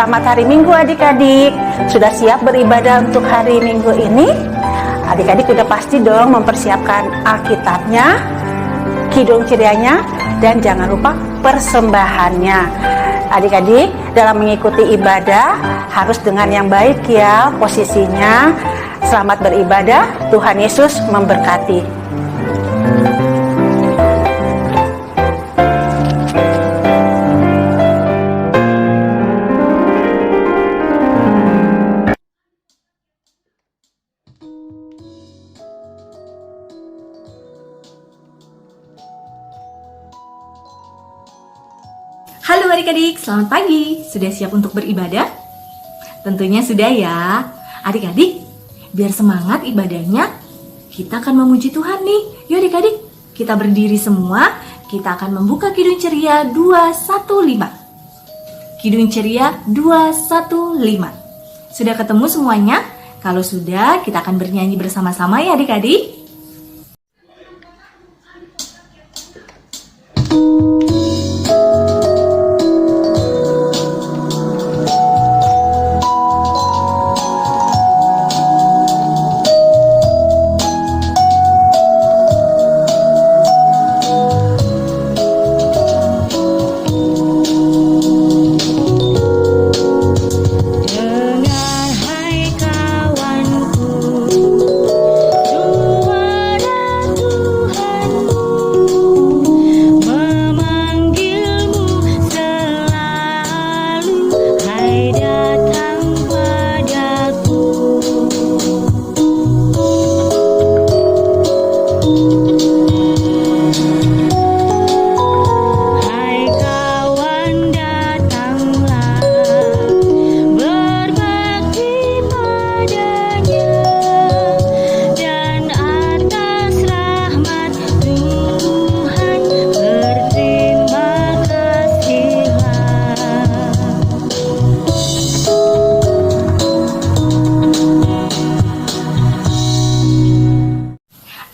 Selamat hari Minggu adik-adik. Sudah siap beribadah untuk hari Minggu ini? Adik-adik udah pasti dong mempersiapkan Alkitabnya, kidung cerianya, dan jangan lupa persembahannya. Adik-adik dalam mengikuti ibadah harus dengan yang baik ya posisinya. Selamat beribadah, Tuhan Yesus memberkati. Halo adik-adik, selamat pagi. Sudah siap untuk beribadah? Tentunya sudah ya. Adik-adik, biar semangat ibadahnya, kita akan memuji Tuhan nih. Yuk adik-adik, kita berdiri semua. Kita akan membuka Kidung Ceria 215. Kidung Ceria 215. Sudah ketemu semuanya? Kalau sudah, kita akan bernyanyi bersama-sama ya adik-adik.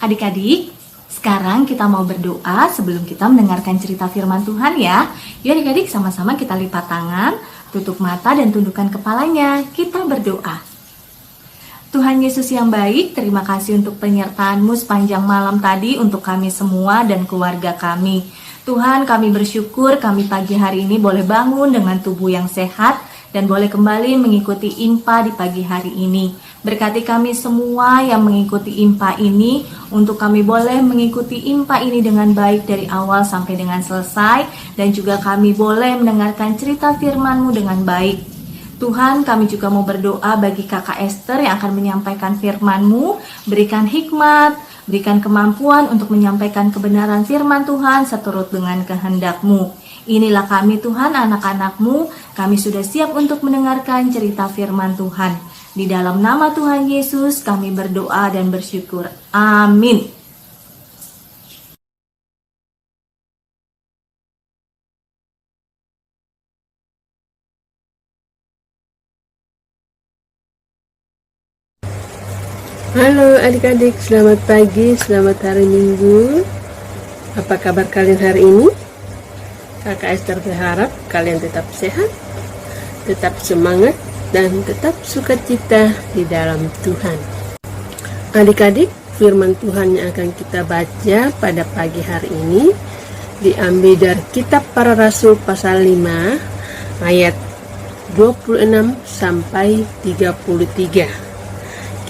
Adik-adik, sekarang kita mau berdoa sebelum kita mendengarkan cerita firman Tuhan ya. Yuk adik-adik sama-sama kita lipat tangan, tutup mata dan tundukkan kepalanya. Kita berdoa. Tuhan Yesus yang baik, terima kasih untuk penyertaan-Mu sepanjang malam tadi untuk kami semua dan keluarga kami. Tuhan, kami bersyukur kami pagi hari ini boleh bangun dengan tubuh yang sehat dan boleh kembali mengikuti IMPA di pagi hari ini. Berkati kami semua yang mengikuti IMPA ini, untuk kami boleh mengikuti IMPA ini dengan baik dari awal sampai dengan selesai, dan juga kami boleh mendengarkan cerita firman-Mu dengan baik. Tuhan, kami juga mau berdoa bagi kakak Esther yang akan menyampaikan firman-Mu, berikan hikmat, berikan kemampuan untuk menyampaikan kebenaran firman Tuhan seturut dengan kehendak-Mu. Inilah kami Tuhan, anak-anak-Mu, kami sudah siap untuk mendengarkan cerita firman Tuhan. Di dalam nama Tuhan Yesus kami berdoa dan bersyukur. Amin. Halo adik-adik, selamat pagi, selamat hari Minggu. Apa kabar kalian hari ini? Kakak Esther berharap kalian tetap sehat, tetap semangat, dan tetap sukacita di dalam Tuhan. Adik-adik, firman Tuhan yang akan kita baca pada pagi hari ini diambil dari Kitab Para Rasul pasal 5 ayat 26 sampai 33.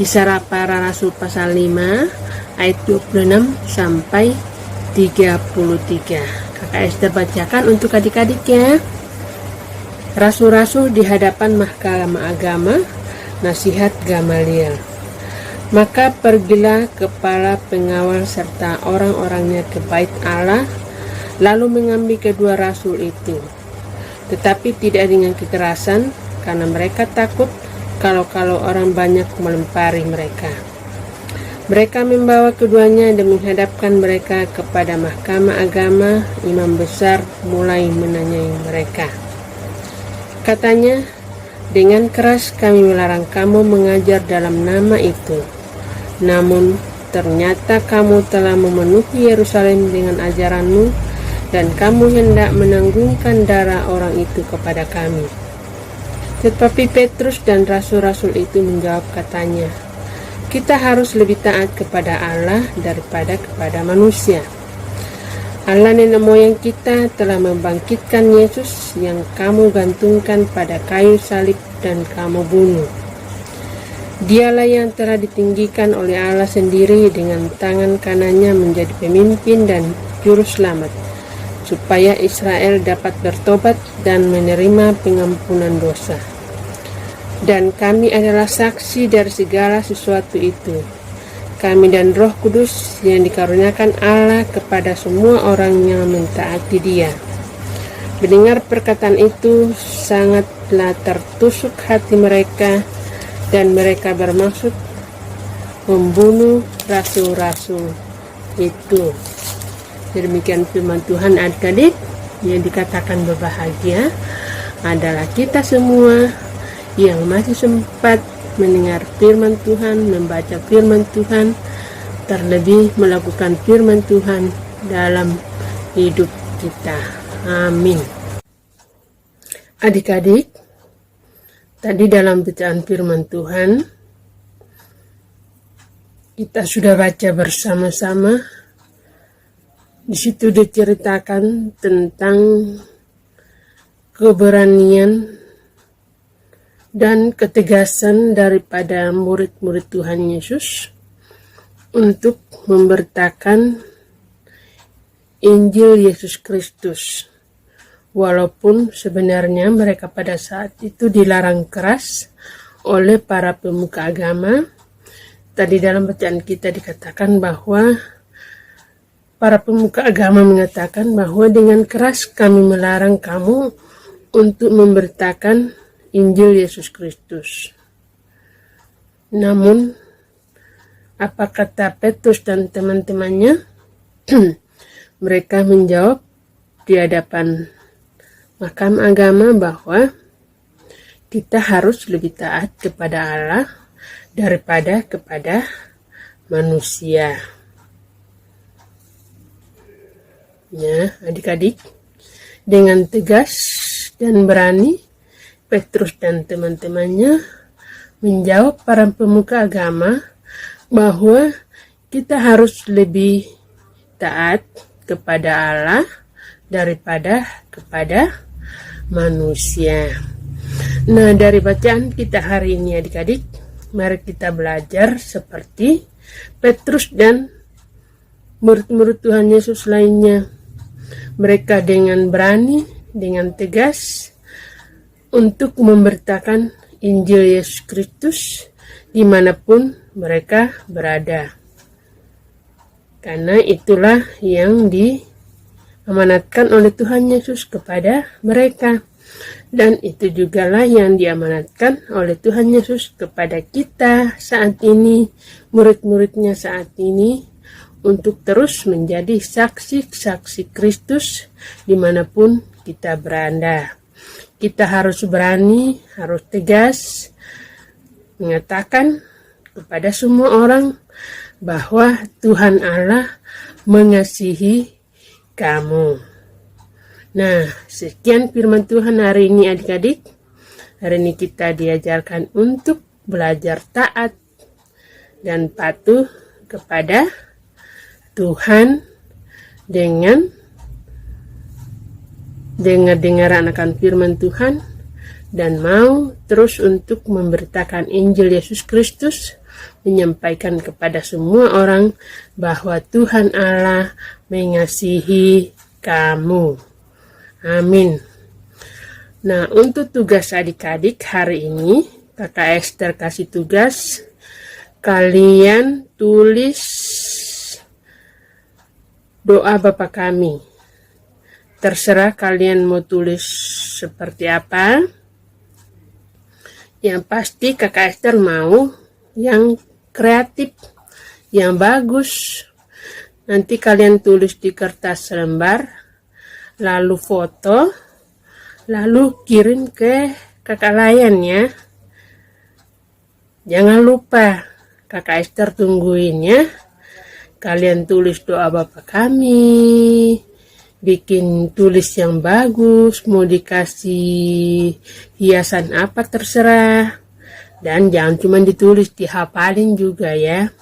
Kisah Para Rasul pasal 5 ayat 26 sampai 33. Kakak Esther bacakan untuk adik-adik ya. Rasul-rasul di hadapan mahkamah agama, nasihat Gamaliel. Maka pergilah kepala pengawal serta orang-orangnya ke bait Allah, lalu mengambil kedua rasul itu. Tetapi tidak dengan kekerasan, karena mereka takut kalau orang banyak melempari mereka. Mereka membawa keduanya dan menghadapkan mereka kepada mahkamah agama. Imam besar mulai menanyai mereka. Katanya, dengan keras kami melarang kamu mengajar dalam nama itu. Namun, ternyata kamu telah memenuhi Yerusalem dengan ajaranmu, dan kamu hendak menanggungkan darah orang itu kepada kami. Tetapi Petrus dan rasul-rasul itu menjawab katanya, kita harus lebih taat kepada Allah daripada kepada manusia. Allah nenek moyang kita telah membangkitkan Yesus yang kamu gantungkan pada kayu salib dan kamu bunuh. Dialah yang telah ditinggikan oleh Allah sendiri dengan tangan kanannya menjadi pemimpin dan juru selamat, supaya Israel dapat bertobat dan menerima pengampunan dosa. Dan kami adalah saksi dari segala sesuatu itu. Kami dan Roh Kudus yang dikaruniakan Allah kepada semua orang yang mentaati Dia. Mendengar perkataan itu, sangatlah tertusuk hati mereka, dan mereka bermaksud membunuh rasul-rasul itu. Demikian firman Tuhan. Adik-adik, yang dikatakan berbahagia adalah kita semua yang masih sempat mendengar firman Tuhan, membaca firman Tuhan, terlebih melakukan firman Tuhan dalam hidup kita. Amin. Adik-adik, tadi dalam bacaan firman Tuhan kita sudah baca bersama-sama. Di situ diceritakan tentang keberanian dan ketegasan daripada murid-murid Tuhan Yesus untuk memberitakan Injil Yesus Kristus. Walaupun sebenarnya mereka pada saat itu dilarang keras oleh para pemuka agama. Tadi dalam bacaan kita dikatakan bahwa para pemuka agama mengatakan bahwa dengan keras kami melarang kamu untuk memberitakan Injil Yesus Kristus. Namun, apa kata Petrus dan teman-temannya? Mereka menjawab di hadapan mahkamah agama bahwa kita harus lebih taat kepada Allah daripada kepada manusia. Ya, adik-adik, dengan tegas dan berani Petrus dan teman-temannya menjawab para pemuka agama bahwa kita harus lebih taat kepada Allah daripada kepada manusia. Nah, dari bacaan kita hari ini adik-adik, mari kita belajar seperti Petrus dan murid-murid Tuhan Yesus lainnya. Mereka dengan berani, dengan tegas untuk memberitakan Injil Yesus Kristus dimanapun mereka berada. Karena itulah yang diamanatkan oleh Tuhan Yesus kepada mereka. Dan itu jugalah yang diamanatkan oleh Tuhan Yesus kepada kita saat ini, murid-muridnya saat ini, untuk terus menjadi saksi-saksi Kristus dimanapun kita berada. Kita harus berani, harus tegas mengatakan kepada semua orang bahwa Tuhan Allah mengasihi kamu. Nah, sekian firman Tuhan hari ini adik-adik. Hari ini kita diajarkan untuk belajar taat dan patuh kepada Tuhan dengan dengar-dengar akan firman Tuhan dan mau terus untuk memberitakan Injil Yesus Kristus, menyampaikan kepada semua orang bahwa Tuhan Allah mengasihi kamu. Amin. Nah, untuk tugas adik-adik hari ini, Kakak Esther kasih tugas, kalian tulis doa Bapa kami. Terserah kalian mau tulis seperti apa. Yang pasti Kakak Esther mau yang kreatif, yang bagus. Nanti kalian tulis di kertas lembar, lalu foto, lalu kirim ke Kakak Layan ya. Jangan lupa, Kakak Esther tungguin ya. Kalian tulis doa Bapa kami, bikin tulis yang bagus, mau dikasih hiasan apa terserah. Dan jangan cuma ditulis, dihafalin juga ya.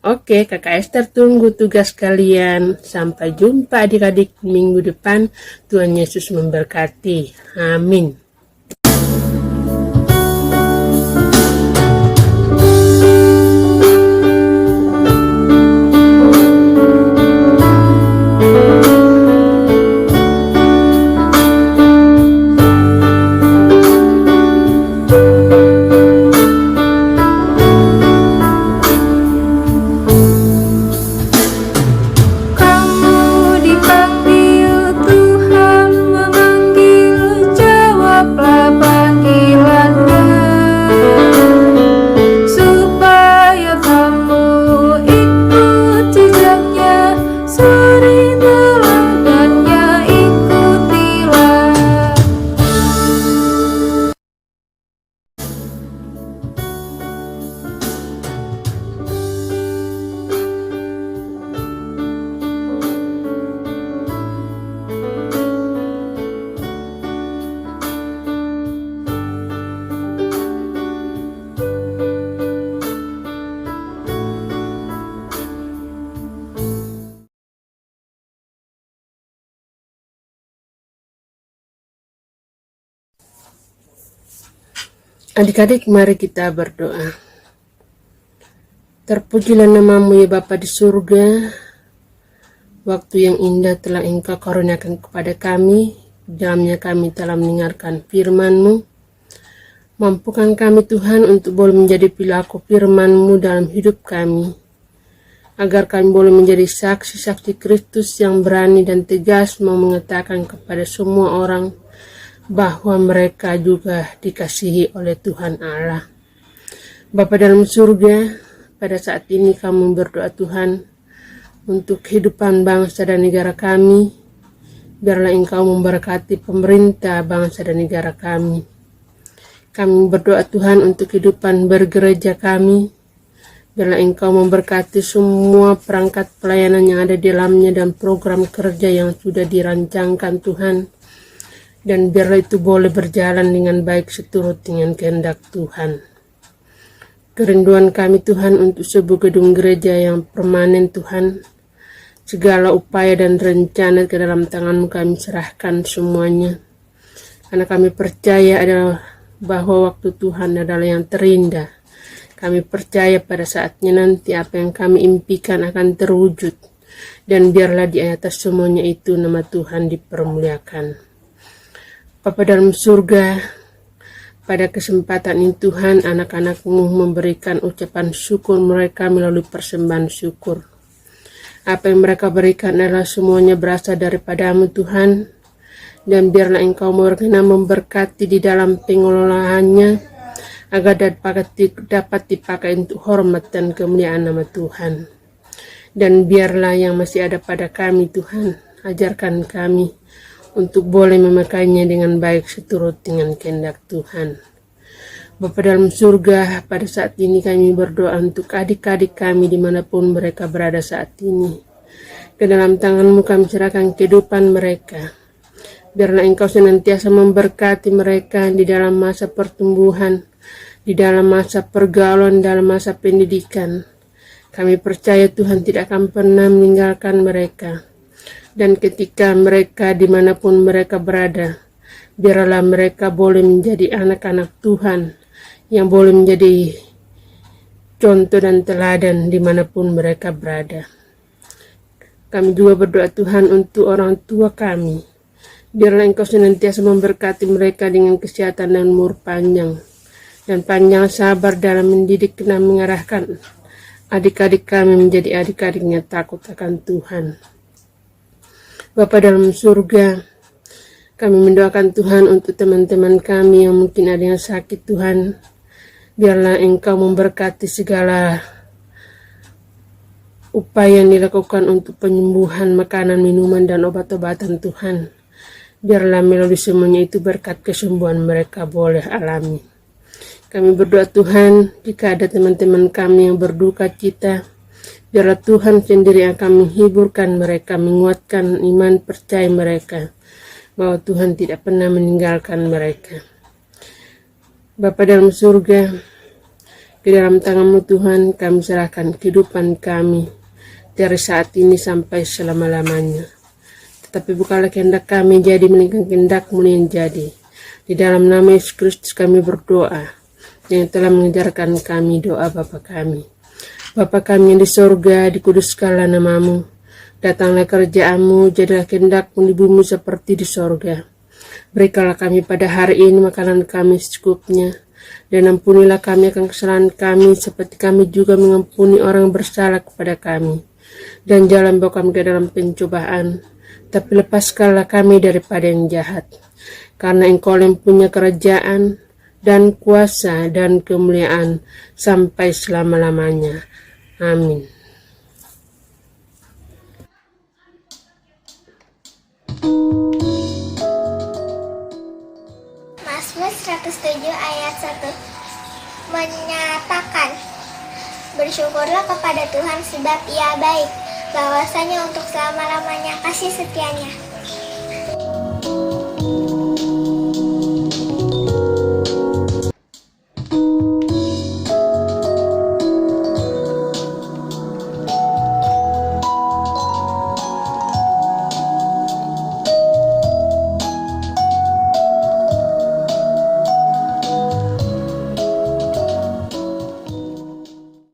Oke, Kakak Esther tunggu tugas kalian. Sampai jumpa adik-adik minggu depan. Tuhan Yesus memberkati. Amin. Kamu dipanggil Tuhan, memanggil, jawablah panggilannya, supaya kamu ikut jejaknya, suri teladannya, ikutilah. Adik-adik, mari kita berdoa. Terpujilah namamu ya Bapa di surga. Waktu yang indah telah Engkau karuniakan kepada kami. Dalamnya kami telah mendengarkan firman-Mu. Mampukan kami Tuhan untuk boleh menjadi perilaku firman-Mu dalam hidup kami. Agar kami boleh menjadi saksi-saksi Kristus yang berani dan tegas mau mengatakan kepada semua orang bahwa mereka juga dikasihi oleh Tuhan Allah. Bapa dalam surga, pada saat ini kami berdoa Tuhan untuk kehidupan bangsa dan negara kami. Biarlah Engkau memberkati pemerintah bangsa dan negara kami. Kami berdoa Tuhan untuk kehidupan bergereja kami. Biarlah Engkau memberkati semua perangkat pelayanan yang ada di dalamnya dan program kerja yang sudah dirancangkan Tuhan. Dan biarlah itu boleh berjalan dengan baik seturut dengan kehendak Tuhan. Kerinduan kami Tuhan untuk sebuah gedung gereja yang permanen Tuhan. Segala upaya dan rencana ke dalam tangan-Mu kami serahkan semuanya. Karena kami percaya adalah bahwa waktu Tuhan adalah yang terindah. Kami percaya pada saatnya nanti apa yang kami impikan akan terwujud. Dan biarlah di atas semuanya itu nama Tuhan dipermuliakan. Bapa dalam surga, pada kesempatan ini Tuhan, anak-anak-Mu memberikan ucapan syukur mereka melalui persembahan syukur. Apa yang mereka berikan adalah semuanya berasal daripada-Mu Tuhan, dan biarlah Engkau berkenan memberkati di dalam pengelolaannya, agar dapat dipakai untuk hormat dan kemuliaan nama Tuhan. Dan biarlah yang masih ada pada kami Tuhan, ajarkan kami untuk boleh memakainya dengan baik seturut dengan kehendak Tuhan. Bapa dalam surga, pada saat ini kami berdoa untuk adik-adik kami dimanapun mereka berada saat ini. Ke dalam tangan-Mu kami serahkan kehidupan mereka. Biarlah Engkau senantiasa memberkati mereka di dalam masa pertumbuhan, di dalam masa pergaulan, dalam masa pendidikan. Kami percaya Tuhan tidak akan pernah meninggalkan mereka. Dan ketika mereka dimanapun mereka berada, biarlah mereka boleh menjadi anak-anak Tuhan yang boleh menjadi contoh dan teladan dimanapun mereka berada. Kami juga berdoa Tuhan untuk orang tua kami. Biarlah Engkau senantiasa memberkati mereka dengan kesehatan dan umur panjang. Dan panjang sabar dalam mendidik dan mengarahkan adik-adik kami menjadi adik-adiknya takut akan Tuhan. Bapa dalam surga, kami mendoakan Tuhan untuk teman-teman kami yang mungkin ada yang sakit Tuhan. Biarlah Engkau memberkati segala upaya yang dilakukan untuk penyembuhan makanan, minuman, dan obat-obatan Tuhan. Biarlah melalui semuanya itu berkat kesembuhan mereka boleh alami. Kami berdoa Tuhan, jika ada teman-teman kami yang berduka cita, Biarlah Tuhan sendiri yang akan menghiburkan mereka, menguatkan iman percaya mereka, bahwa Tuhan tidak pernah meninggalkan mereka. Bapa dalam surga, ke dalam tangan-Mu Tuhan kami serahkan kehidupan kami dari saat ini sampai selama-lamanya. Tetapi bukanlah kehendak kami jadi, melainkan kehendak-Mu yang jadi. Di dalam nama Yesus Kristus kami berdoa, yang telah mengajarkan kami doa Bapa kami. Bapa kami yang di sorga, dikuduskanlah nama-Mu. Datanglah kerjaan-Mu, jadilah kehendak-Mu di bumi seperti di sorga. Berikanlah kami pada hari ini makanan kami secukupnya, dan ampunilah kami akan kesalahan kami, seperti kami juga mengampuni orang bersalah kepada kami. Dan jangan bawa kami ke dalam pencobaan, tapi lepaskanlah kami daripada yang jahat. Karena Engkau yang punya kerajaan, dan kuasa, dan kemuliaan, sampai selama-lamanya. Amin. Mazmur 107 ayat 1 menyatakan, bersyukurlah kepada Tuhan sebab Ia baik, bahwasanya untuk selama-lamanya kasih setianya.